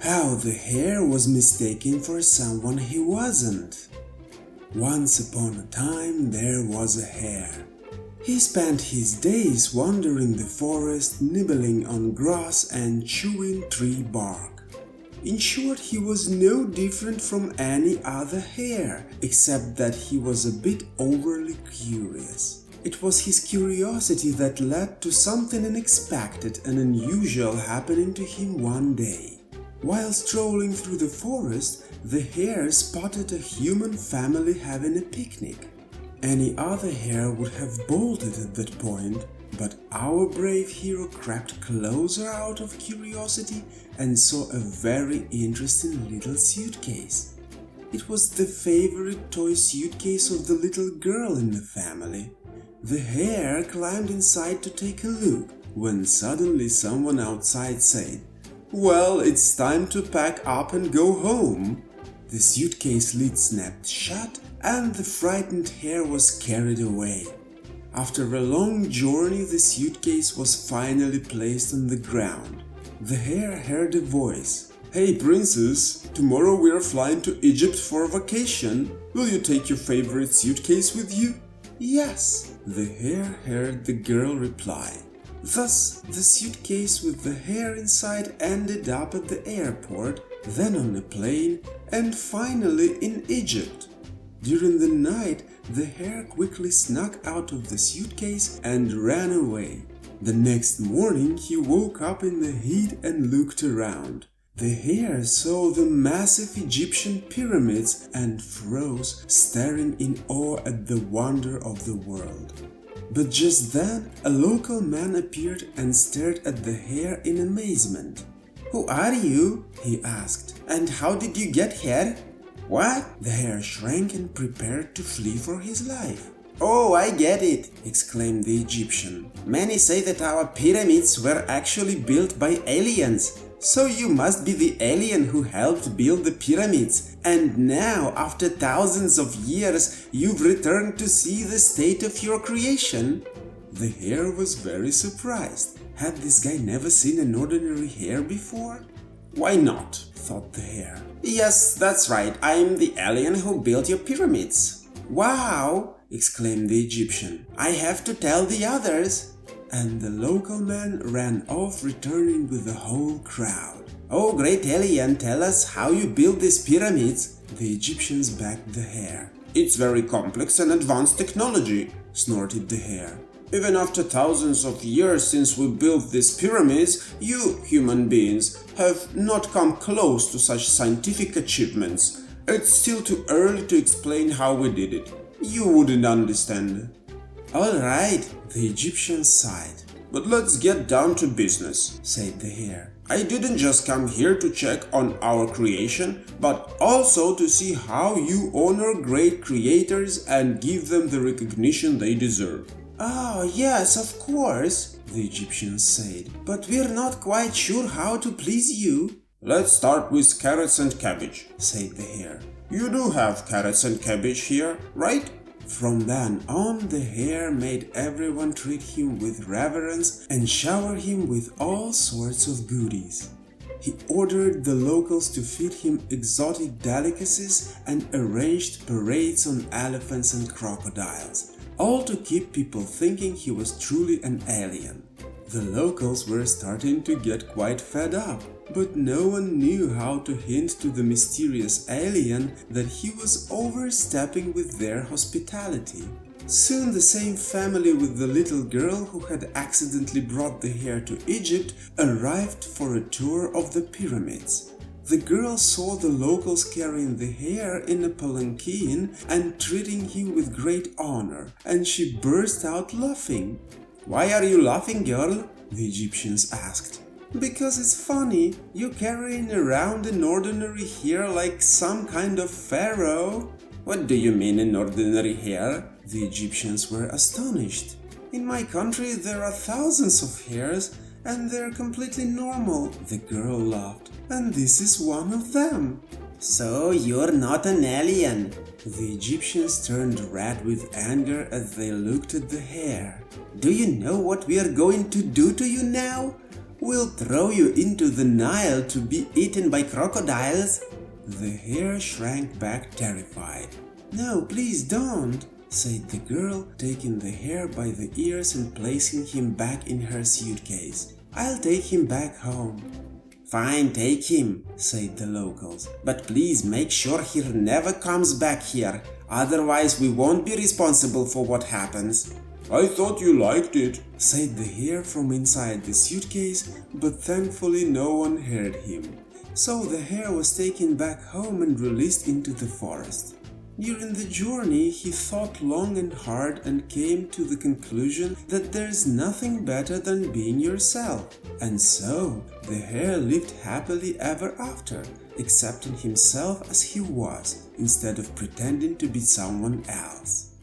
How the hare was mistaken for someone he wasn't. Once upon a time there was a hare. He spent his days wandering the forest, nibbling on grass and chewing tree bark. In short, he was no different from any other hare, except that he was a bit overly curious. It was his curiosity that led to something unexpected and unusual happening to him one day. While strolling through the forest, the hare spotted a human family having a picnic. Any other hare would have bolted at that point, but our brave hero crept closer out of curiosity and saw a very interesting little suitcase. It was the favorite toy suitcase of the little girl in the family. The hare climbed inside to take a look, when suddenly someone outside said, "Well, it's time to pack up and go home." The suitcase lid snapped shut and the frightened hare was carried away. After a long journey, the suitcase was finally placed on the ground. The hare heard a voice. "Hey princess, tomorrow we are flying to Egypt for a vacation. Will you take your favorite suitcase with you?" "Yes," the hare heard the girl reply. Thus, the suitcase with the hare inside ended up at the airport, then on a plane, and finally in Egypt. During the night, the hare quickly snuck out of the suitcase and ran away. The next morning, he woke up in the heat and looked around. The hare saw the massive Egyptian pyramids and froze, staring in awe at the wonder of the world. But just then, a local man appeared and stared at the hare in amazement. "Who are you?" he asked. "And how did you get here?" "What?" The hare shrank and prepared to flee for his life. "Oh, I get it!" exclaimed the Egyptian. "Many say that our pyramids were actually built by aliens. So you must be the alien who helped build the pyramids, and now, after thousands of years, you've returned to see the state of your creation." The hare was very surprised. Had this guy never seen an ordinary hare before? "Why not?" thought the hare. "Yes, that's right, I'm the alien who built your pyramids." "Wow!" exclaimed the Egyptian. "I have to tell the others." And the local man ran off, returning with the whole crowd. "Oh, great alien, tell us how you built these pyramids." The Egyptians backed the hare. "It's very complex and advanced technology," snorted the hare. "Even after thousands of years since we built these pyramids, you, human beings, have not come close to such scientific achievements. It's still too early to explain how we did it. You wouldn't understand." "All right," the Egyptian sighed. "But let's get down to business," said the hare. "I didn't just come here to check on our creation, but also to see how you honor great creators and give them the recognition they deserve." "Oh, yes, of course," the Egyptian said, "but we're not quite sure how to please you." "Let's start with carrots and cabbage," said the hare. "You do have carrots and cabbage here, right?" From then on, the hare made everyone treat him with reverence and shower him with all sorts of goodies. He ordered the locals to feed him exotic delicacies and arranged parades on elephants and crocodiles, all to keep people thinking he was truly an alien. The locals were starting to get quite fed up, but no one knew how to hint to the mysterious alien that he was overstepping with their hospitality. Soon the same family with the little girl who had accidentally brought the hare to Egypt arrived for a tour of the pyramids. The girl saw the locals carrying the hare in a palanquin and treating him with great honor, and she burst out laughing. "Why are you laughing, girl?" the Egyptians asked. "Because it's funny, you carrying around an ordinary hare like some kind of pharaoh." "What do you mean, an ordinary hare?" The Egyptians were astonished. "In my country there are thousands of hares, and they're completely normal," the girl laughed, "and this is one of them." "So you're not an alien?" The Egyptians turned red with anger as they looked at the hare. "Do you know what we are going to do to you now? We'll throw you into the Nile to be eaten by crocodiles." The hare shrank back terrified. "No, please don't," said the girl, taking the hare by the ears and placing him back in her suitcase. "I'll take him back home." "Fine, take him," said the locals, "but please make sure he never comes back here, otherwise we won't be responsible for what happens." "I thought you liked it," said the hare from inside the suitcase, but thankfully no one heard him. So the hare was taken back home and released into the forest. During the journey, he thought long and hard and came to the conclusion that there's nothing better than being yourself. And so, the hare lived happily ever after, accepting himself as he was, instead of pretending to be someone else.